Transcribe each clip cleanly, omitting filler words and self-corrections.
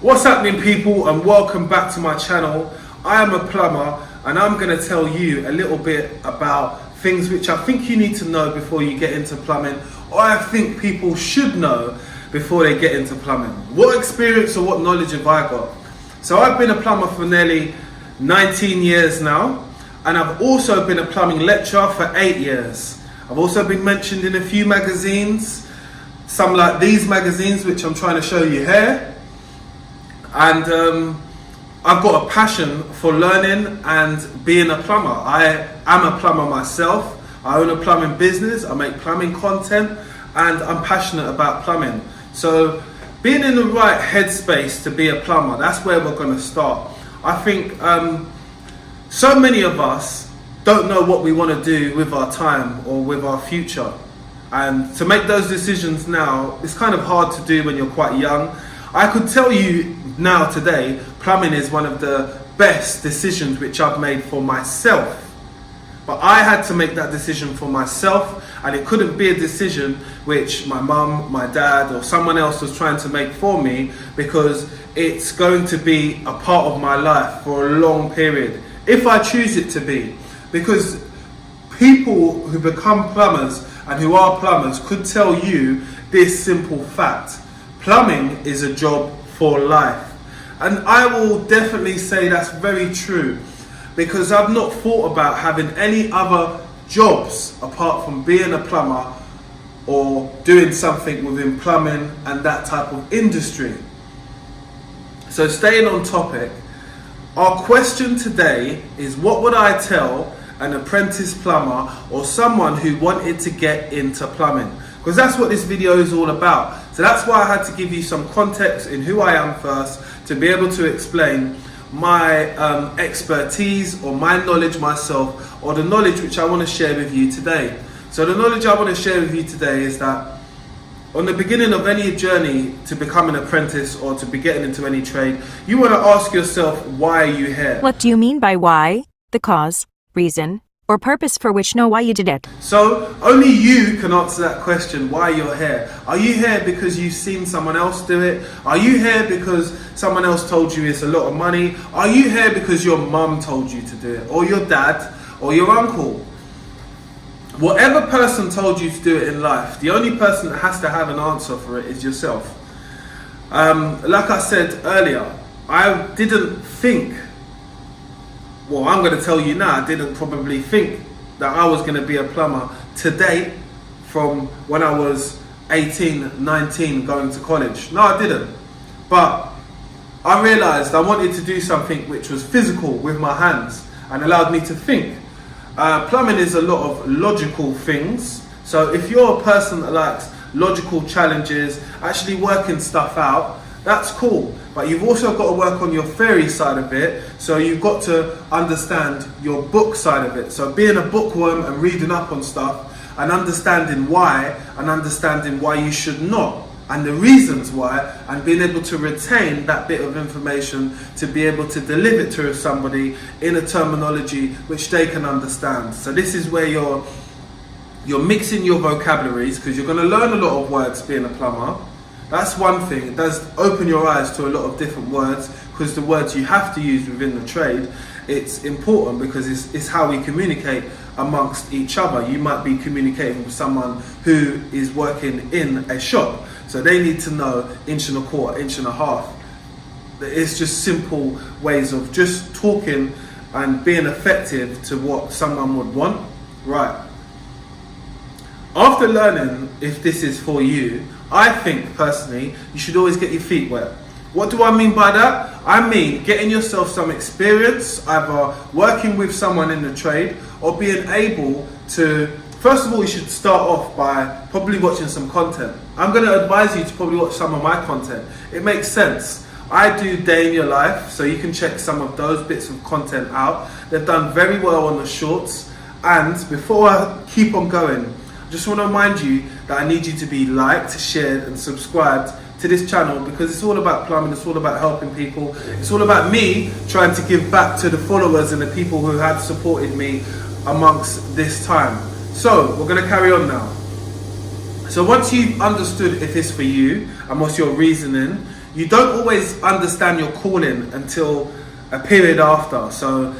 What's happening, people, and welcome back to my channel. I am a plumber and I'm going to tell you a little bit about things which I think you need to know before you get into plumbing, or I think people should know before they get into plumbing. What experience or what knowledge have I got? So I've been a plumber for nearly 19 years now, and I've also been a plumbing lecturer for 8 years. I've also been mentioned in a few magazines, some like these magazines which I'm trying to show you here. And I've got a passion for learning and being a plumber. I am a plumber myself. I own a plumbing business. I make plumbing content, and I'm passionate about plumbing. So being in the right headspace to be a plumber, that's where we're going to start. I think so many of us don't know what we want to do with our time or with our future. And to make those decisions now, it's kind of hard to do when you're quite young. I could tell you now today, plumbing is one of the best decisions which I've made for myself. But I had to make that decision for myself, and it couldn't be a decision which my mum, my dad, or someone else was trying to make for me, because it's going to be a part of my life for a long period, if I choose it to be. Because people who become plumbers and who are plumbers could tell you this simple fact: plumbing is a job for life. And I will definitely say that's very true, because I've not thought about having any other jobs apart from being a plumber or doing something within plumbing and that type of industry. So staying on topic, our question today is, what would I tell an apprentice plumber or someone who wanted to get into plumbing? Because that's what this video is all about. So that's why I had to give you some context in who I am first, to be able to explain my expertise or my knowledge myself, or the knowledge which I want to share with you today. So the knowledge I want to share with you today is that on the beginning of any journey to become an apprentice or to be getting into any trade, you want to ask yourself, why are you here? What do you mean by why? The cause, reason, or purpose for which know why you did it. So only you can answer that question, why you're here. Are you here because you've seen someone else do it? Are you here because someone else told you it's a lot of money? Are you here because your mum told you to do it, or your dad, or your uncle? Whatever person told you to do it in life, the only person that has to have an answer for it is yourself. Like I said earlier, I didn't think, well, I'm going to tell you now, I didn't probably think that I was going to be a plumber today from when I was 18, 19 going to college. No, I didn't. But I realized I wanted to do something which was physical with my hands and allowed me to think. Plumbing is a lot of logical things. So if you're a person that likes logical challenges, actually working stuff out, that's cool. But you've also got to work on your theory side of it. So you've got to understand your book side of it. So being a bookworm and reading up on stuff and understanding why you should not, and the reasons why, and being able to retain that bit of information to be able to deliver it to somebody in a terminology which they can understand. So this is where you're mixing your vocabularies, because you're going to learn a lot of words being a plumber. That's one thing. It does open your eyes to a lot of different words, because the words you have to use within the trade, it's important, because it's how we communicate amongst each other. You might be communicating with someone who is working in a shop, so they need to know inch and a quarter, inch and a half. It's just simple ways of just talking and being effective to what someone would want. Right. After learning if this is for you, I think personally you should always get your feet wet. What do I mean by that? I mean getting yourself some experience, either working with someone in the trade or being able to, first of all, you should start off by probably watching some content. I'm going to advise you to probably watch some of my content. It makes sense. I do Day in Your Life, so you can check some of those bits of content out. They've done very well on the shorts. And before I keep on going, I just want to remind you that I need you to be liked, shared and subscribed to this channel, because it's all about plumbing, it's all about helping people, it's all about me trying to give back to the followers and the people who have supported me amongst this time. So we're going to carry on now. So once you've understood if it's for you and what's your reasoning, you don't always understand your calling until a period after. So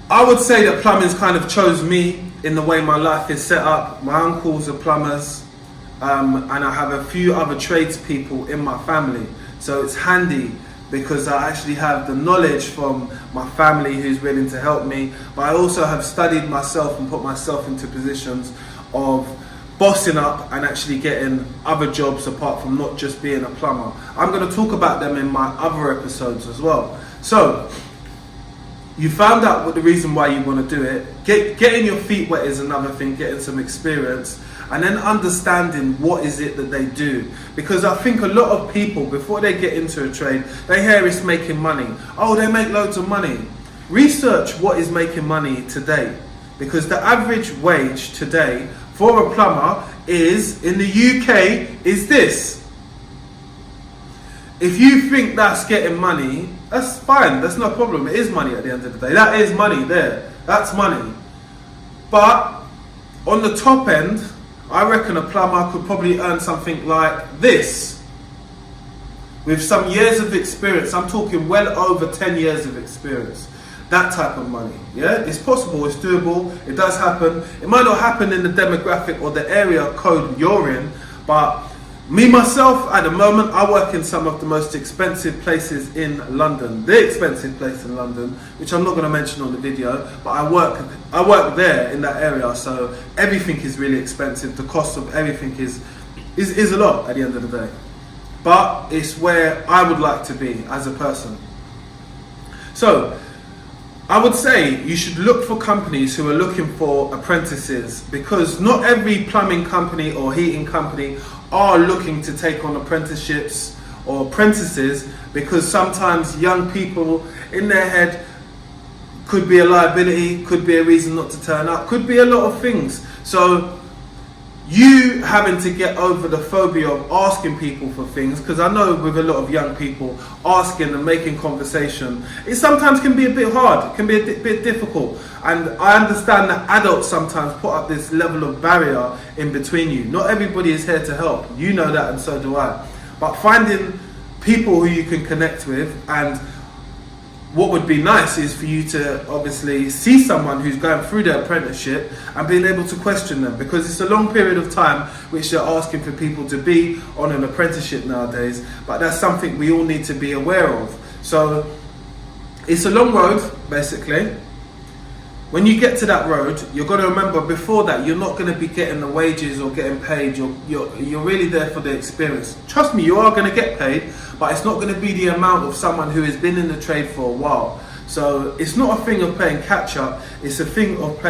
I would say that plumbing's kind of chose me in the way my life is set up. My uncles are plumbers, and I have a few other tradespeople in my family. So it's handy because I actually have the knowledge from my family who's willing to help me, but I also have studied myself and put myself into positions of bossing up and actually getting other jobs apart from not just being a plumber. I'm going to talk about them in my other episodes as well. So you found out what the reason why you want to do it. Getting your feet wet is another thing, getting some experience, and then understanding what is it that they do. Because I think a lot of people, before they get into a trade, they hear it's making money. Oh, they make loads of money. Research what is making money today. Because the average wage today for a plumber is, in the UK, is this. If you think that's getting money, that's fine, that's no problem. It is money at the end of the day. That is money there. That's money. But on the top end, I reckon a plumber could probably earn something like this. With some years of experience, I'm talking well over 10 years of experience. That type of money, yeah? It's possible, it's doable, it does happen. It might not happen in the demographic or the area code you're in, but me, myself, at the moment, I work in some of the most expensive places in London. The expensive place in London, which I'm not going to mention on the video, but I work there in that area, so everything is really expensive. The cost of everything is a lot at the end of the day. But it's where I would like to be as a person. So I would say you should look for companies who are looking for apprentices, because not every plumbing company or heating company are looking to take on apprenticeships or apprentices, because sometimes young people in their head could be a liability, could be a reason not to turn up, could be a lot of things. So you having to get over the phobia of asking people for things, because I know with a lot of young people, asking and making conversation, it sometimes can be a bit hard, it can be a bit difficult. And I understand that adults sometimes put up this level of barrier in between you. Not everybody is here to help, you know that, and so do I. But finding people who you can connect with, and what would be nice is for you to obviously see someone who's going through their apprenticeship and being able to question them, because it's a long period of time which they're asking for people to be on an apprenticeship nowadays. But that's something we all need to be aware of. So it's a long road, basically. When you get to that road, you've got to remember before that you're not going to be getting the wages or getting paid. You're really there for the experience. Trust me, you are going to get paid, but it's not going to be the amount of someone who has been in the trade for a while. So it's not a thing of playing catch up. It's a thing of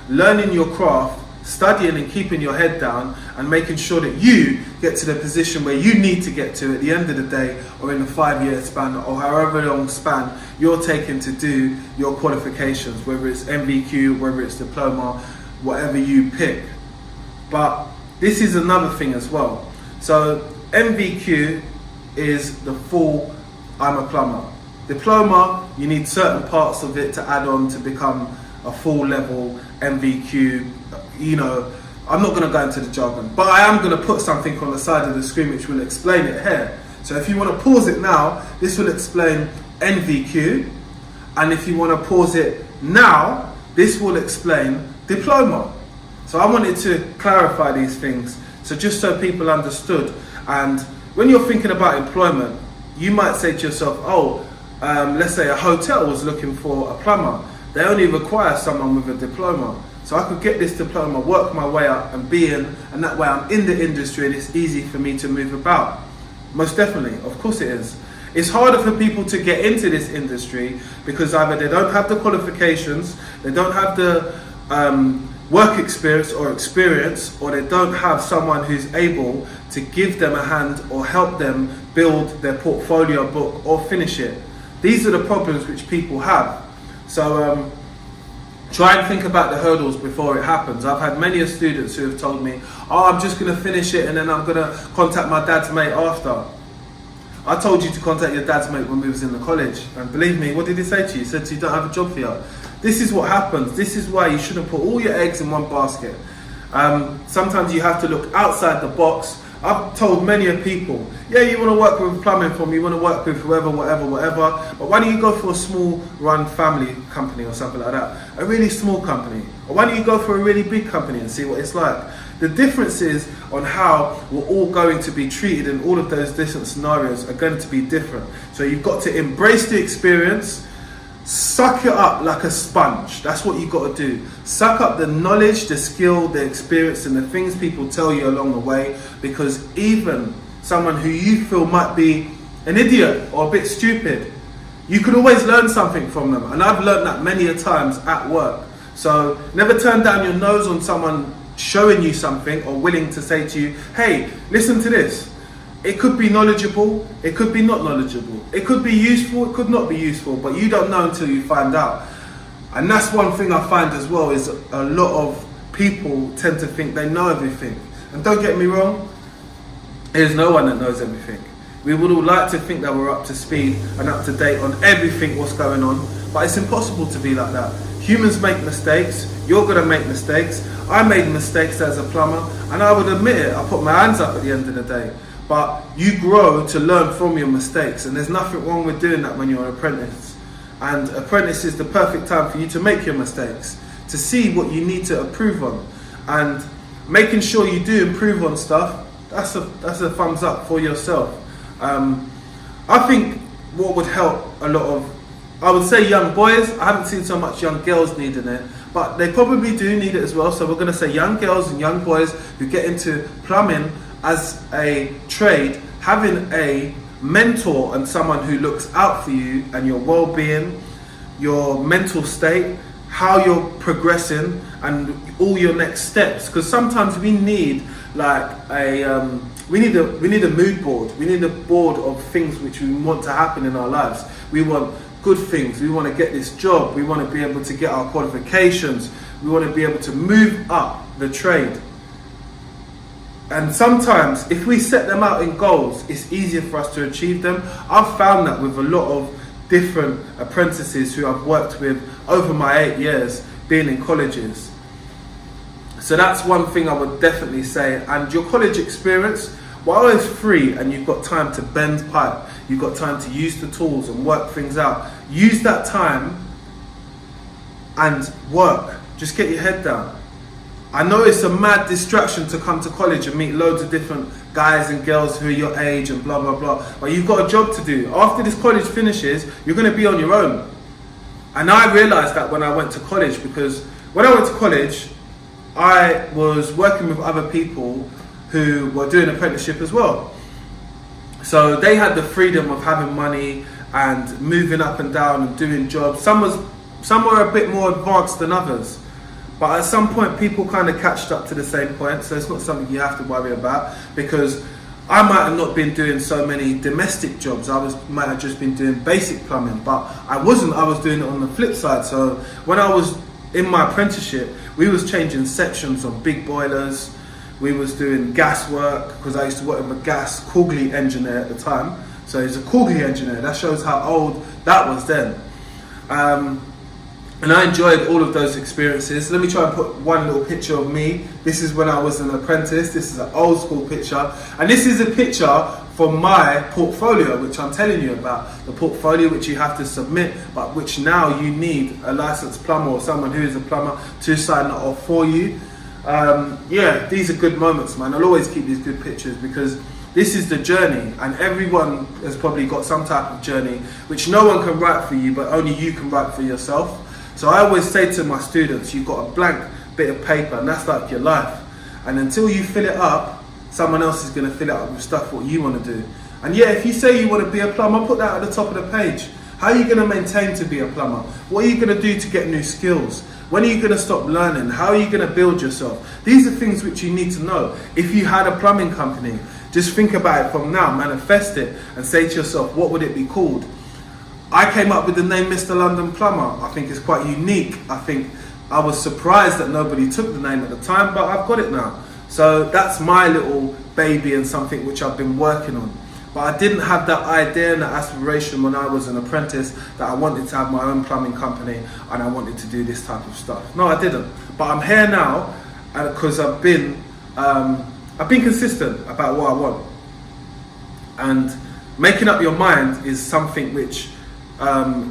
learning your craft, studying and keeping your head down, and making sure that you get to the position where you need to get to at the end of the day, or in a 5-year span, or however long span you're taking to do your qualifications, whether it's MVQ, whether it's diploma, whatever you pick. But this is another thing as well. So MVQ is the full I'm a plumber. Diploma, you need certain parts of it to add on to become a full level MVQ. You know, I'm not going to go into the jargon, but I am going to put something on the side of the screen which will explain it here. So if you want to pause it now, this will explain NVQ, and if you want to pause it now, this will explain diploma. So I wanted to clarify these things, so just so people understood. And when you're thinking about employment, you might say to yourself, oh, let's say a hotel was looking for a plumber. They only require someone with a diploma. So I could get this diploma, work my way up and be in, and that way I'm in the industry and it's easy for me to move about. Most definitely, of course it is. It's harder for people to get into this industry because either they don't have the qualifications, they don't have the work experience, or they don't have someone who's able to give them a hand or help them build their portfolio book or finish it. These are the problems which people have. So try and think about the hurdles before it happens. I've had many students who have told me, oh, I'm just going to finish it and then I'm going to contact my dad's mate after. I told you to contact your dad's mate when we was in the college, and believe me, what did he say to you? He said to you, don't have a job for you. This is what happens. This is why you shouldn't put all your eggs in one basket. Sometimes you have to look outside the box, I've told many of people, yeah, you want to work with plumbing for me, you want to work with whoever, whatever, but why don't you go for a small run family company or something like that? A really small company. Or why don't you go for a really big company and see what it's like? The differences on how we're all going to be treated in all of those different scenarios are going to be different. So you've got to embrace the experience, suck it up like a sponge. That's what you've got to do. Suck up the knowledge, the skill, the experience, and the things people tell you along the way, because even someone who you feel might be an idiot or a bit stupid, you can always learn something from them. And I've learned that many a times at work. So never turn down your nose on someone showing you something or willing to say to you, hey, listen to this. It could be knowledgeable, it could be not knowledgeable. It could be useful, it could not be useful, but you don't know until you find out. And that's one thing I find as well, is a lot of people tend to think they know everything. And don't get me wrong, there's no one that knows everything. We would all like to think that we're up to speed and up to date on everything what's going on, but it's impossible to be like that. Humans make mistakes, you're going to make mistakes. I made mistakes as a plumber, and I would admit it, I put my hands up at the end of the day. But you grow to learn from your mistakes, and there's nothing wrong with doing that when you're an apprentice. And apprentice is the perfect time for you to make your mistakes, to see what you need to improve on. And making sure you do improve on stuff, that's a thumbs up for yourself. I think what would help a lot of, I would say young boys, I haven't seen so much young girls needing it, but they probably do need it as well. So we're going to say young girls and young boys who get into plumbing as a trade, having a mentor and someone who looks out for you and your well-being, your mental state, how you're progressing, and all your next steps. Because sometimes we need like we need a mood board. We need a board of things which we want to happen in our lives. We want good things. We want to get this job. We want to be able to get our qualifications. We want to be able to move up the trade. And sometimes if we set them out in goals, it's easier for us to achieve them. I've found that with a lot of different apprentices who I've worked with over my 8 years being in colleges. So that's one thing I would definitely say. And your college experience, while it's free and you've got time to bend pipe, you've got time to use the tools and work things out, use that time and work. Just get your head down. I know it's a mad distraction to come to college and meet loads of different guys and girls who are your age and blah, blah, blah. But you've got a job to do. After this college finishes, you're going to be on your own. And I realized that when I went to college, because when I went to college, I was working with other people who were doing apprenticeship as well. So they had the freedom of having money and moving up and down and doing jobs. Some were a bit more advanced than others. But at some point, people kind of catched up to the same point, so it's not something you have to worry about, because I might have not been doing so many domestic jobs. Might have just been doing basic plumbing, but I wasn't. I was doing it on the flip side. So when I was in my apprenticeship, we was changing sections on big boilers. We was doing gas work, because I used to work with a gas Coogly engineer at the time. So he's a Coogly engineer. That shows how old that was then. And I enjoyed all of those experiences. Let me try and put one little picture of me. This is when I was an apprentice. This is an old school picture. And this is a picture from my portfolio, which I'm telling you about. The portfolio which you have to submit, but which now you need a licensed plumber or someone who is a plumber to sign that off for you. Yeah, these are good moments, man. I'll always keep these good pictures, because this is the journey, and everyone has probably got some type of journey which no one can write for you, but only you can write for yourself. So I always say to my students, you've got a blank bit of paper, and that's like your life. And until you fill it up, someone else is going to fill it up with stuff what you want to do. And yeah, if you say you want to be a plumber, put that at the top of the page. How are you going to maintain to be a plumber? What are you going to do to get new skills? When are you going to stop learning? How are you going to build yourself? These are things which you need to know. If you had a plumbing company, just think about it from now, manifest it, and say to yourself, what would it be called? I came up with the name Mr. London Plumber. I think it's quite unique. I think I was surprised that nobody took the name at the time, but I've got it now. So that's my little baby and something which I've been working on. But I didn't have that idea and that aspiration when I was an apprentice that I wanted to have my own plumbing company and I wanted to do this type of stuff. No, I didn't. But I'm here now because I've been I've been consistent about what I want. And making up your mind is something which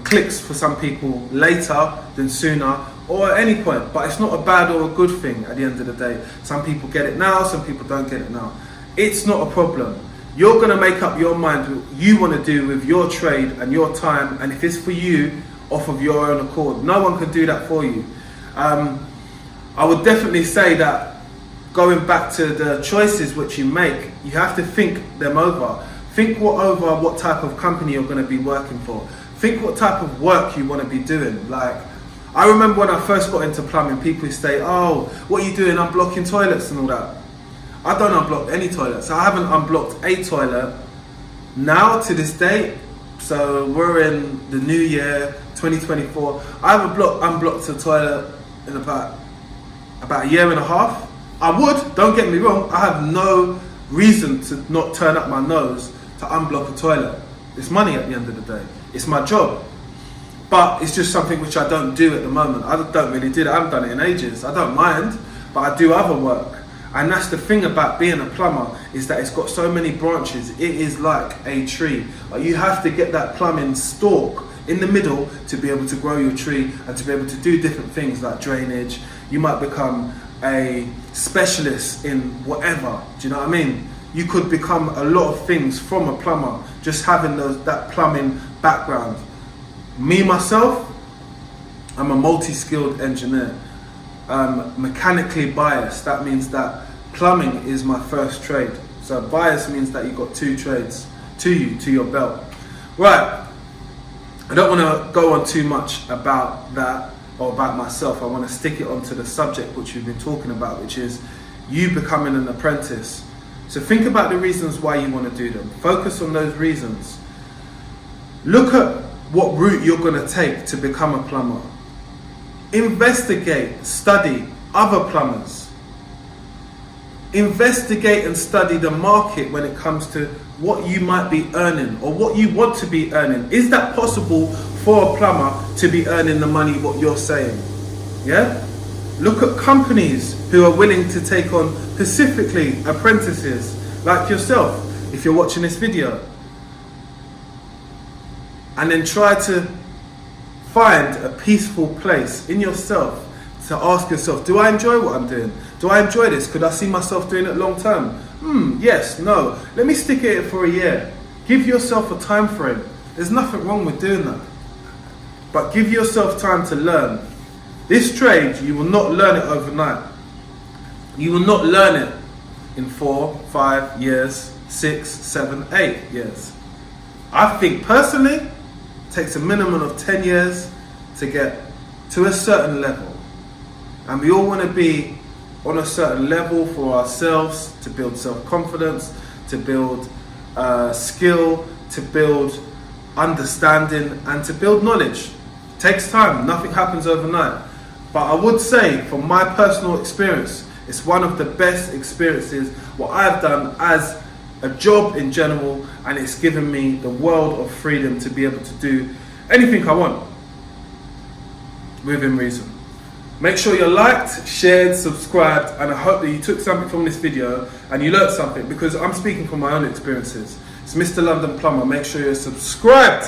clicks for some people later than sooner, or at any point, but it's not a bad or a good thing at the end of the day. Some people get it now, some people don't get it now. It's not a problem. You're going to make up your mind what you want to do with your trade and your time, and if it's for you, off of your own accord. No one can do that for you. I would definitely say that going back to the choices which you make, you have to think them over. Think over what type of company you're going to be working for. Think what type of work you want to be doing. Like, I remember when I first got into plumbing, people would say, oh, what are you doing? Unblocking toilets and all that. I don't unblock any toilets. I haven't unblocked a toilet now to this date. So we're in the new year, 2024. I haven't unblocked a toilet in about a year and a half. I would, don't get me wrong, I have no reason to not turn up my nose to unblock a toilet. It's money at the end of the day. It's my job. But it's just something which I don't do at the moment. I don't really do it. I haven't done it in ages. I don't mind, but I do other work. And that's the thing about being a plumber, is that it's got so many branches. It is like a tree. You have to get that plumbing stalk in the middle to be able to grow your tree and to be able to do different things like drainage. You might become a specialist in whatever. Do you know what I mean? You could become a lot of things from a plumber, just having that plumbing background. Me, myself, I'm a multi-skilled engineer. Mechanically biased, that means that plumbing is my first trade. So bias means that you've got two trades to your belt. Right, I don't want to go on too much about that or about myself. I want to stick it onto the subject which we've been talking about, which is you becoming an apprentice. So think about the reasons why you want to do them. Focus on those reasons. Look at what route you're going to take to become a plumber. Investigate, study other plumbers. Investigate and study the market when it comes to what you might be earning or what you want to be earning. Is that possible for a plumber to be earning the money what you're saying? Yeah? Look at companies who are willing to take on specifically apprentices like yourself, if you're watching this video. And then try to find a peaceful place in yourself to ask yourself, do I enjoy what I'm doing? Do I enjoy this? Could I see myself doing it long term? Yes, no. Let me stick at it for a year. Give yourself a time frame. There's nothing wrong with doing that. But give yourself time to learn. This trade, you will not learn it overnight. You will not learn it in 4, 5 years, 6, 7, 8 years. I think personally, it takes a minimum of 10 years to get to a certain level. And we all want to be on a certain level for ourselves, to build self-confidence, to build skill, to build understanding, and to build knowledge. It takes time, nothing happens overnight. But I would say, from my personal experience, it's one of the best experiences what I've done as a job in general, and it's given me the world of freedom to be able to do anything I want within reason. Make sure you're liked, shared, subscribed, and I hope that you took something from this video and you learned something, because I'm speaking from my own experiences. It's Mr. London Plumber. Make sure you're subscribed.